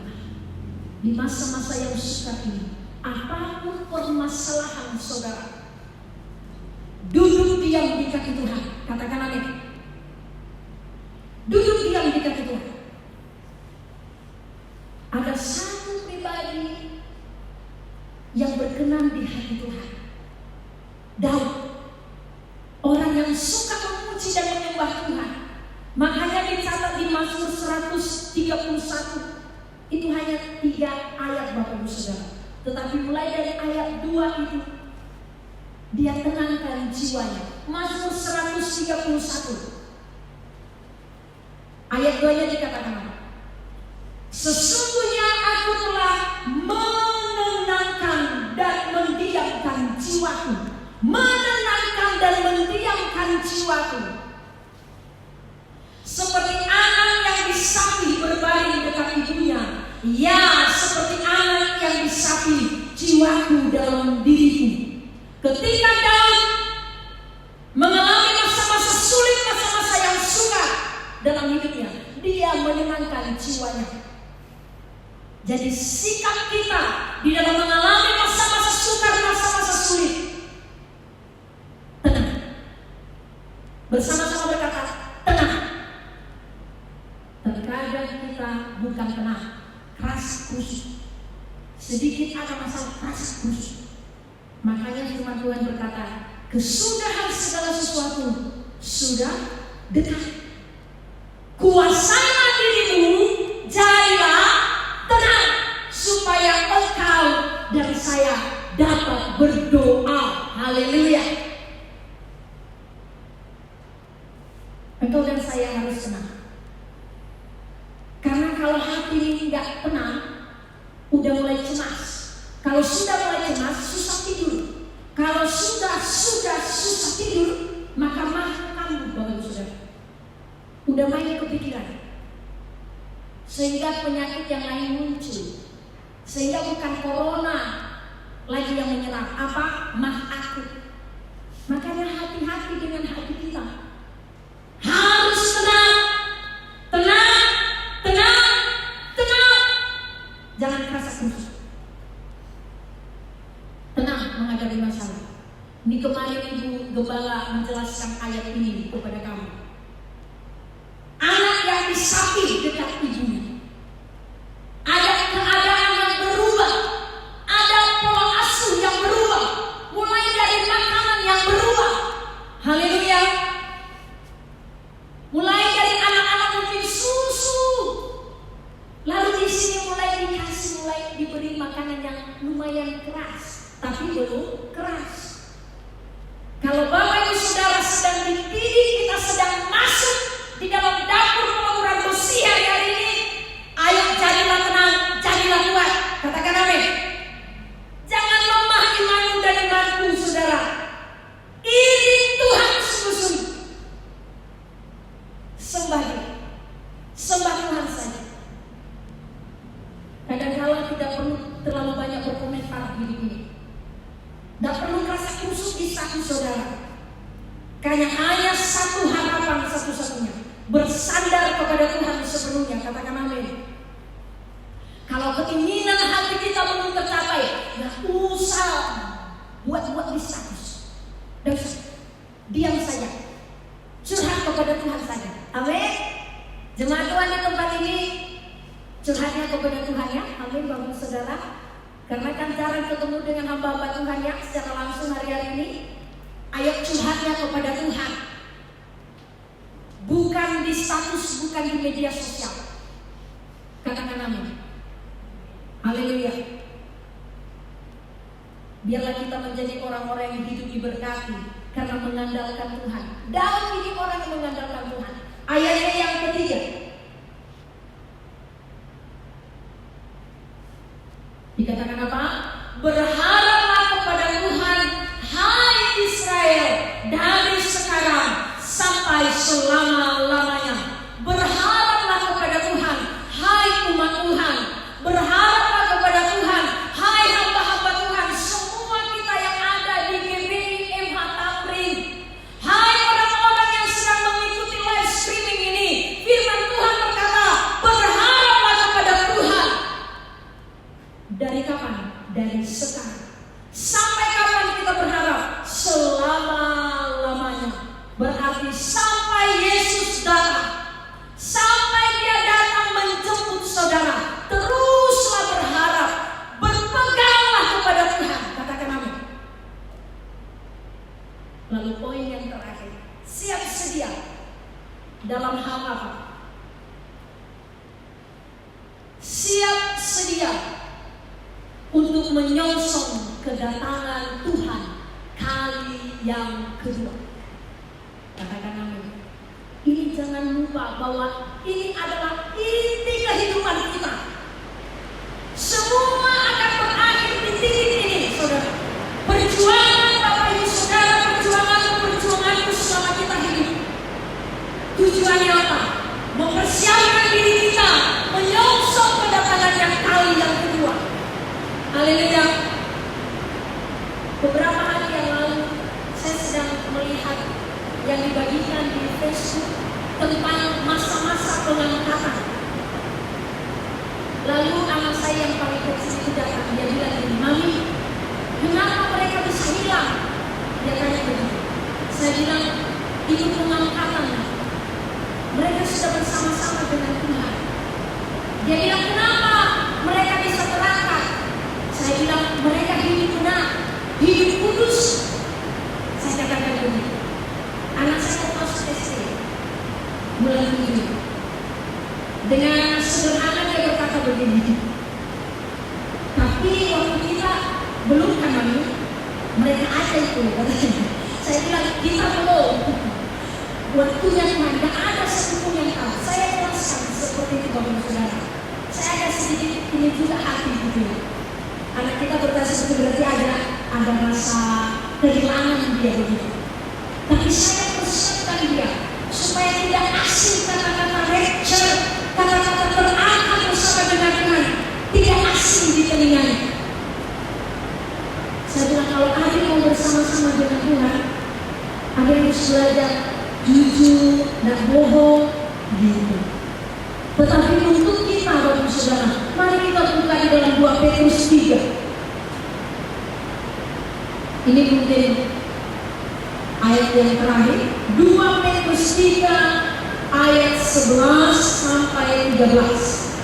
di masa-masa yang sukar ini. Apapun permasalahan saudara, duduk diam di kaki Tuhan. Katakan amin. Duduk diam di kaki Tuhan. Ada satu pribadi yang berkenan di hati Tuhan, Daud. Orang yang suka memuji dan menyembah Tuhan. Makanya dicatat di Mazmur 131. Itu hanya 3 ayat Bapak Ibu Saudara. Tetapi mulai dari ayat 2 itu, dia tenangkan jiwanya. Mazmur 131 ayat 2-nya dikatakan apa? Sesungguhnya aku telah menenangkan dan mendiamkan jiwaku. Menenangkan dan mendiamkan jiwaku. Seperti anak yang disapi berbaring dekat ibunya, ya seperti anak yang disapi jiwaku dalam diriku. Ketika Daud mengalami masa-masa sulit, masa-masa yang sukar dalam hidupnya, dia menyenangkan jiwanya. Jadi sikap kita di dalam mengalami masa-masa sukar, masa-masa sulit, tenang. Bersama-sama berkata, tenang. Terkadang kita bukan tenang, keras kusut. Sedikit ada masalah rasa khusyuk. Makanya firman Tuhan berkata, kesudahan segala sesuatu sudah dekat. Kuasailah dirimu, jadilah tenang, supaya engkau dan saya dapat berdoa. Haleluya. Engkau dan saya harus tenang. Karena kalau hati ini tidak tenang, udah mulai cemas. Kalau sudah mulai cemas, susah tidur. Kalau sudah susah tidur, maka kamu Bapak Saudara udah main kepikiran, sehingga penyakit yang lain muncul, sehingga bukan corona lagi yang menyerang, apa? Mah akut. Makanya hati-hati dengan hati kita. Harus tenang. Jangan kerasa khusyuk. Tenang menghadapi masalah. Ini kemarin Ibu Gembala menjelaskan ayat ini kepada kamu. Anak yang disapi dekat ibunya. Ada keadaan yang berubah. Ada pola asuh yang berubah. Mulai dari makanan yang berubah. Haleluya. Mulai dari anak-anak mungkin susu. Lalu di sini mulai diberi makanan yang lumayan keras, tapi belum keras. Kalau Bapak Ibu Saudara sedang dididik, kita sedang masuk di dalam dapur peleburan besi hari ini, ayo jadilah tenang, jadilah kuat. Katakan amin. Jangan lemah imanmu dan imanku, saudara. Ini Tuhan sungguh-sungguh. Sembah Dia, sembah Tuhan saja. Kadang-kadang tidak perlu terlalu banyak berkomentar gini-gini. Tidak perlu rasa khusyuk di saku saudara. Karena hanya satu harapan satu-satunya, bersandar kepada Tuhan sepenuhnya. Katakan amin. Kalau keinginan hati kita belum tercapai, nggak usah buat-buat di status. Diam saja, curhat kepada Tuhan saja. Amin. Jemaat Tuhan di tempat ini, curhatnya kepada Tuhan ya. Amin Bapak Saudara. Karena kan jarang ketemu dengan hamba-hamba Tuhan ya secara langsung hari-hari ini. Ayo curhatnya kepada Tuhan. Bukan di status, bukan di media sosial. Katakan amin. Haleluya. Biarlah kita menjadi orang-orang yang hidup diberkati karena mengandalkan Tuhan. Daud ini orang yang mengandalkan Tuhan. Ayatnya yang ketiga. Dikatakan apa? Berharaplah kepada Tuhan, hai Israel, dari sekarang sampai selama-lamanya. Berharaplah kepada Tuhan, hai umat Tuhan. Berharaplah kepada Tuhan, hai hamba-hamba Tuhan. Semua kita yang ada di GBI MH Tamrin. Hai orang-orang yang sedang mengikuti live streaming ini. Firman Tuhan berkata, berharaplah kepada Tuhan. Dari kapan? Dari sekarang. Sampai kapan kita berharap? Selama-lamanya. Berarti sampai Yesus datang. Sampai Dia datang menjemput saudara. Teruslah berharap. Berpeganglah kepada Tuhan. Katakan amin. Lalu poin yang terakhir. Siap sedia. Dalam hal apa? Siap sedia untuk menyongsong kedatangan Tuhan kali yang kedua. Katakan amin. Ini jangan lupa bahwa ini adalah inti kehidupan kita. Semua akan berakhir di titik ini, saudara. Perjuangan Bapak Ibu Saudara, perjuanganku selama kita hidup. Tujuannya apa? Mempersiapkan diri kita menyongsong kedatangan yang kali yang kedua. Haleluya. Beberapa hari yang lalu saya sedang melihat yang dibagikan di Facebook tentang masa-masa pengangkatan. Lalu anak saya yang paling kecil itu datang, dia bilang gini, Mami, kenapa mereka bisa hilang? Dia tanya begitu. Saya bilang, itu pengangkatan. Mereka sudah bersama-sama dengan Tuhan. Dia bilang, kenapa mereka bisa terangkat? Saya bilang, begitu. Anak saya masuk SD bulan 7. Dengan sederhana dia berkata begini, tapi waktu kita belum kan mami, mereka ada itu katanya. Saya bilang kita belum. Waktunya Tuhan, gak ada satupun yang tahu. Saya jelaskan seperti itu Bapak Saudara. Saya ada sedikit ini juga hati gitu ya. Anak kita berkata seperti berarti ada rasa kehilangan dia begitu. Tapi saya persiapkan dia supaya tidak asing kata-kata rapture, kata-kata terangkat bersama dengan Tuhan, tidak asing di telinganya. Saya bilang kalau adik mau bersama-sama dengan Tuhan, adik harus belajar jujur, tidak bohong, gitu. Tetapi untuk kita Bapak Saudara, mari kita buka di dalam 2 Petrus 3. Ini mungkin ayat yang terakhir, 2 Petrus 3 ayat 11 sampai 13.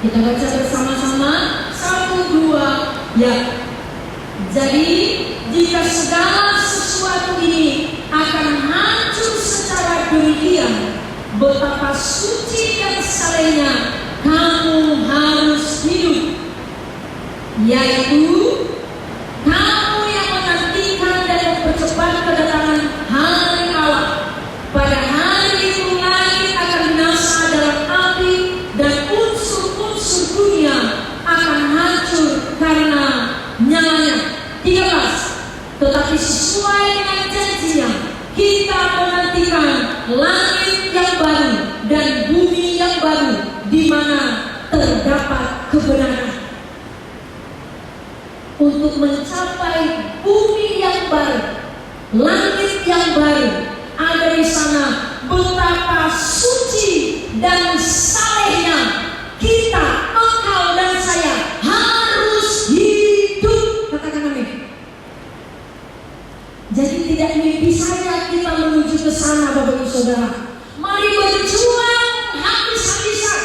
Kita baca bersama-sama, 1, 2, ya. Jadi jika segala sesuatu ini akan hancur secara demikian, betapa suci dan salehnya kamu harus hidup, yaitu kamu yang menantikan dan mempercepat kedatangan hari Allah. Pada hari itu langit akan binasa dalam api dan unsur-unsur dunia akan hancur karena nyalanya. 13. Tetapi sesuai dengan janjinya, kita menantikan langit yang baru dan bumi yang baru, di mana terdapat kebenaran. Untuk mencapai bumi yang baru, langit yang baru, ada di sana betapa suci dan salehnya kita, engkau dan saya harus hidup. Katakan amin. Jadi tidak mimpi saja kita menuju ke sana Bapak Ibu Saudara. Mari berjuang habis-habisan.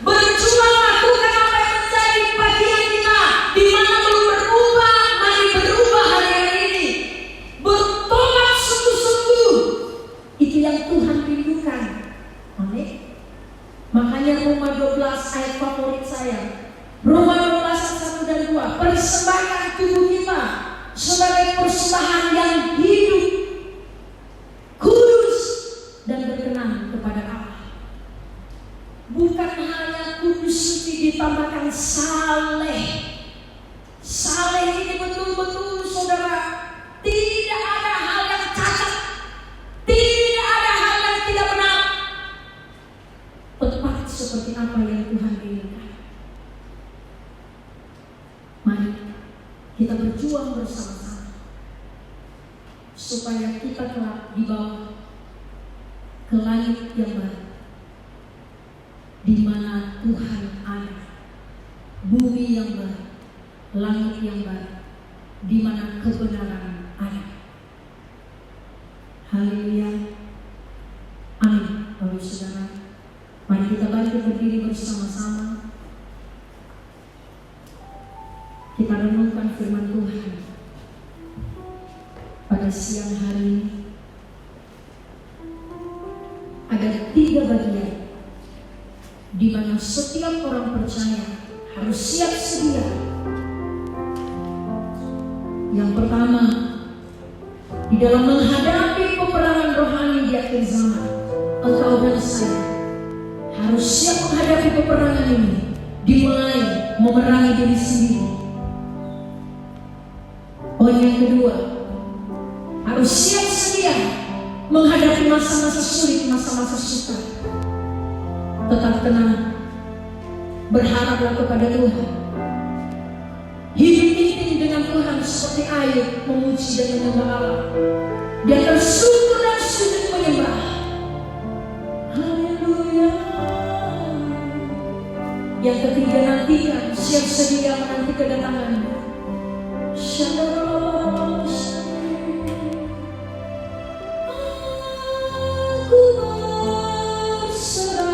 Berjuang lakukan apa yang menjadi bagian kita. Di mana belum berubah, mari berubah hari ini. Bertobat sungguh-sungguh. Itu yang Tuhan rindukan. Amin. Makanya Roma 12 ayat favorit saya. Roma 12 ayat 1 dan 2. Persembahkan tubuh kita sebagai persembahan yang hidup, kudus dan berkenan kepada Allah. Bukan hanya kudus suci ditambahkan saleh. Saleh ini betul-betul saudara, tidak ada hal yang cacat, tidak ada hal yang tidak benar, tepat seperti apa yang Tuhan inginkan. Mari kita berjuang bersama-sama supaya kita kelak dibawa ke langit yang baru, di mana Tuhan ada, bumi yang baru, langit yang baru, di mana kebenaran ada. Haleluya. Amin. Bapak Saudara, mari kita bangkit berdiri bersama-sama. Kita renungkan firman Tuhan pada siang hari ini. Ada 3 bagian di mana setiap orang percaya harus siap sedia. Yang pertama, di dalam menghadapi peperangan rohani di akhir zaman, engkau dan saya harus siap menghadapi peperangan ini, dimulai memerangi diri sendiri. Poin yang kedua, harus siap sedia menghadapi masa-masa sulit, masa-masa sukar. Tetap tenang, berharaplah kepada Tuhan. Hidup intim dengan Tuhan seperti Ayub memuji dan menyembah Allah. Dia tersungkur dan sujud menyembah. Haleluya. Yang ketiga, nantikan, siap sedia menanti kedatangan. Shalom. Aku berserah.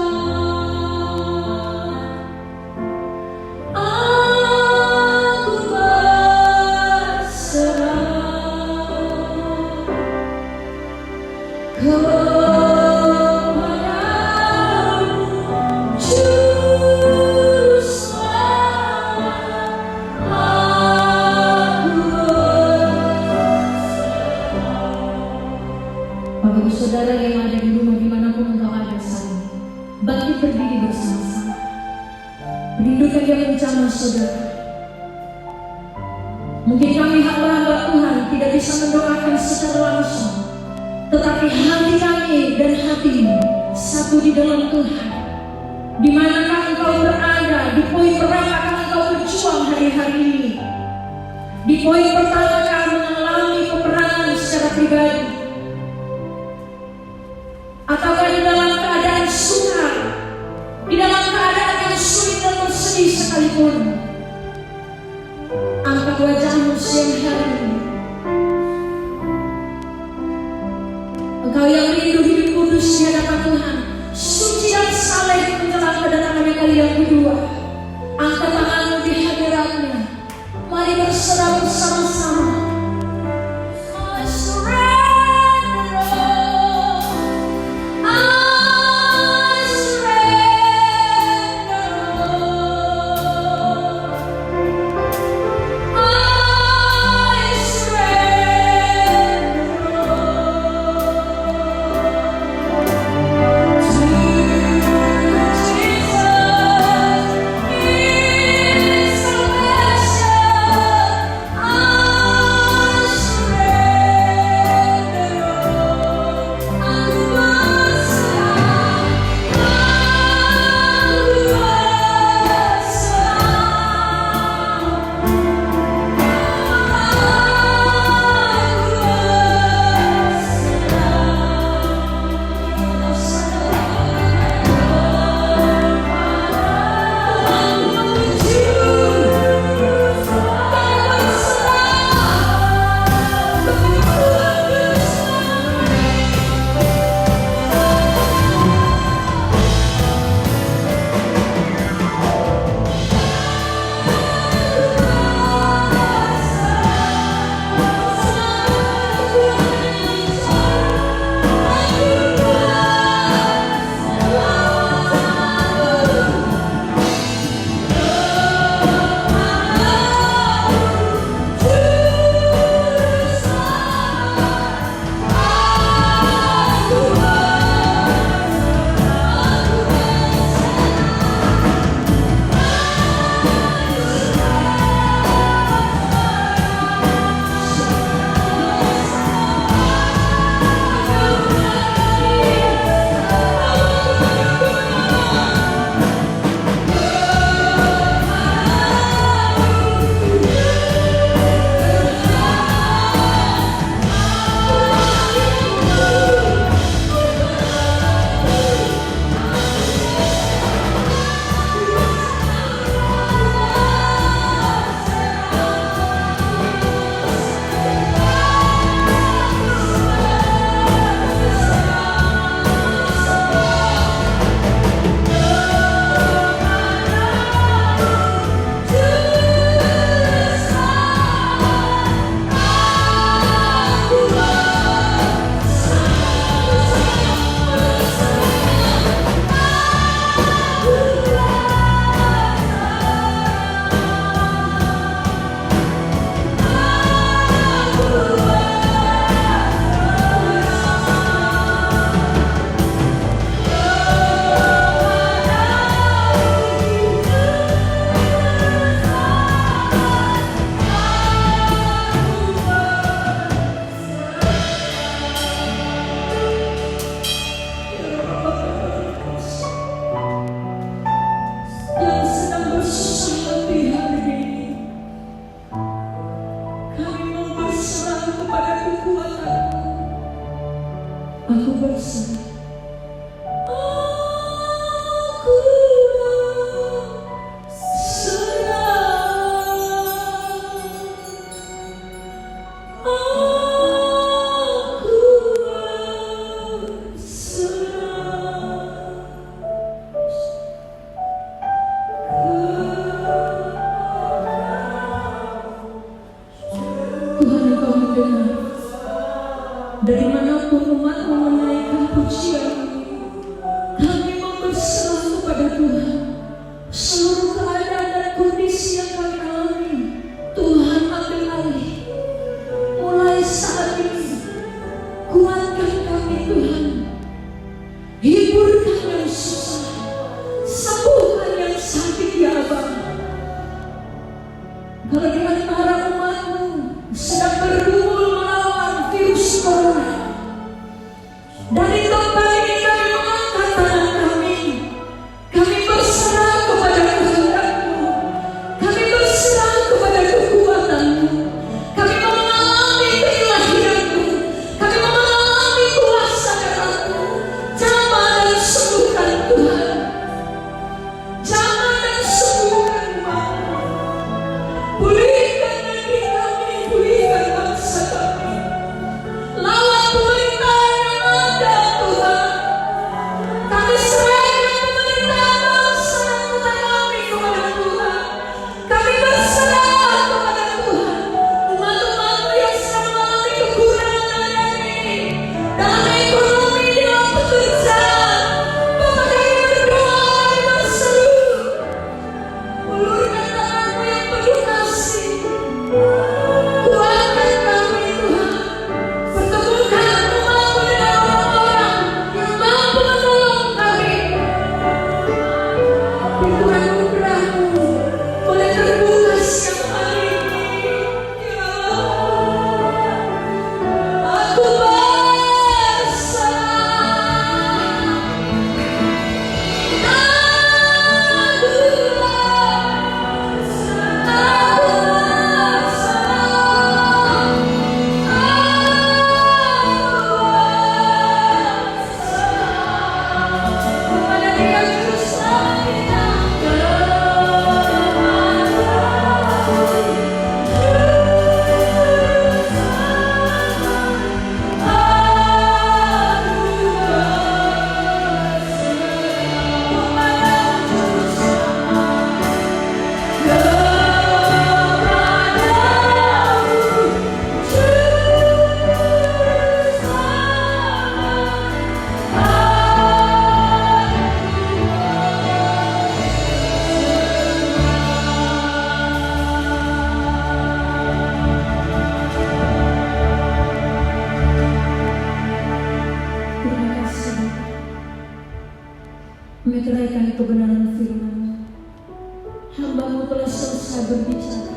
ketika dia menjamah saudara. Mungkin kami hamba-hamba Tuhan tidak bisa mendoakan secara langsung, tetapi hati kami dan hatimu satu di dalam Tuhan. Di manakah engkau berada, di poin berapakah engkau berjuang hari-hari ini? Di poin pertamakah mengalami peperangan secara pribadi? Ataukah di dalam keadaan sukar, di dalam keadaan yang sulit dan bersedih sekalipun? Angkat wajahmu siang hari ini. Engkau yang rindu hidup kudus di hadapan Tuhan, suci dan saleh menjelang kedatangannya kali yang kedua. Angkat tanganmu di hadiratnya. Mari berserah bersama-sama. Aku berserah. Dari manapun umatmu menaikkan pujian ini, kami mau berserah kepada Tuhan. Seluruh keadaan dan kondisi yang kami alami, Tuhan ambil alih. Mulai saat ini, kuatkan kami Tuhan. Hiburkan yang susah, sembuhkan yang sakit ya Bapa. mendengar kebenaran firman-Mu. Hamba-Mu telah selesai berbicara,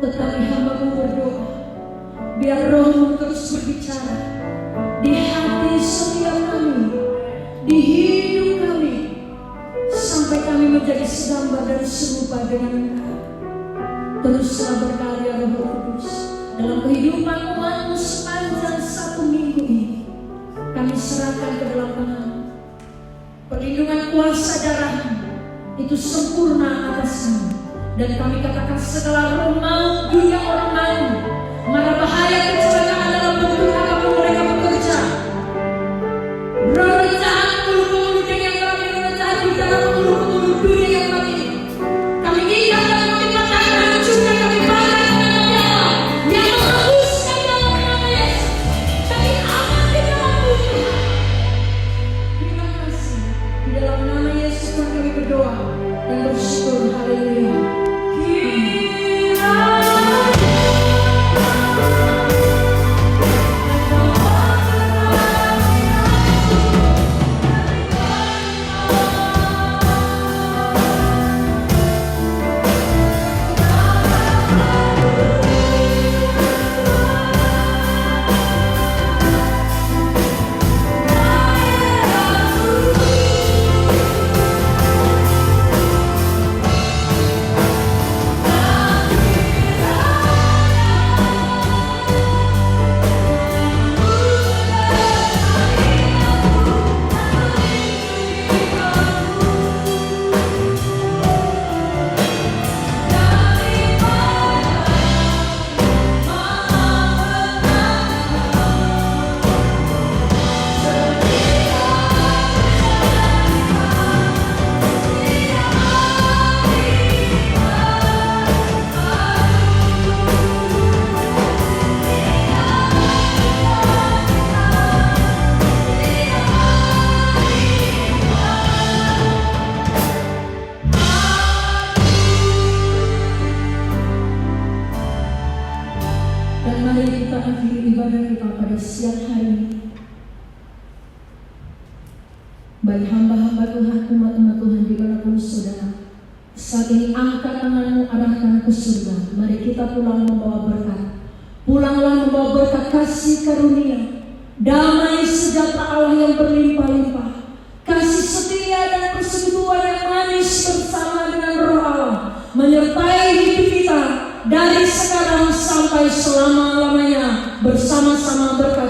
tetapi hamba-Mu berdoa, biar Roh-Mu terus berbicara di hati setiap kami, di hidup kami, sampai kami menjadi segambar dan serupa dengan Engkau. Teruslah berkarya Roh Kudus dalam kehidupan umat-Mu sepanjang 1 minggu ini. Kami serahkan ke dalam tangan-Mu. Perlindungan kuasa darah-Mu itu sempurna atas kami, dan kami katakan segala roh maut, dunia orang maut, mara bahaya, kecelakaan dalam bentuk apapun mereka bekerja, roh jahat, mulut-mulut yang kami roh jahat di dalam mulut-mulut dunia yang kami ikat dan kami patahkan, hancurkan, kami bakar dengan nyawa yang menghembuskan dalam nama Yesus. Kami aman di dalam Tuhan. Terima kasih. Di dalam nama Yesus kami berdoa dan bersyukur. Haleluya. Mari kita akhiri ibadah kita pada siang hari ini. Bagi hamba-hamba Tuhan, umat-umat Tuhan dimanapun saudara, saat ini angkat tanganmu, arahkan ke surga. Mari kita pulang membawa berkat. Pulanglah membawa berkat kasih karunia, damai sejahtera Allah yang berlimpah-limpah, kasih setia dan persekutuan yang manis bersama dengan Roh Allah menyertai hidup kita dari sekarang sampai selama-lamanya, bersama-sama berkat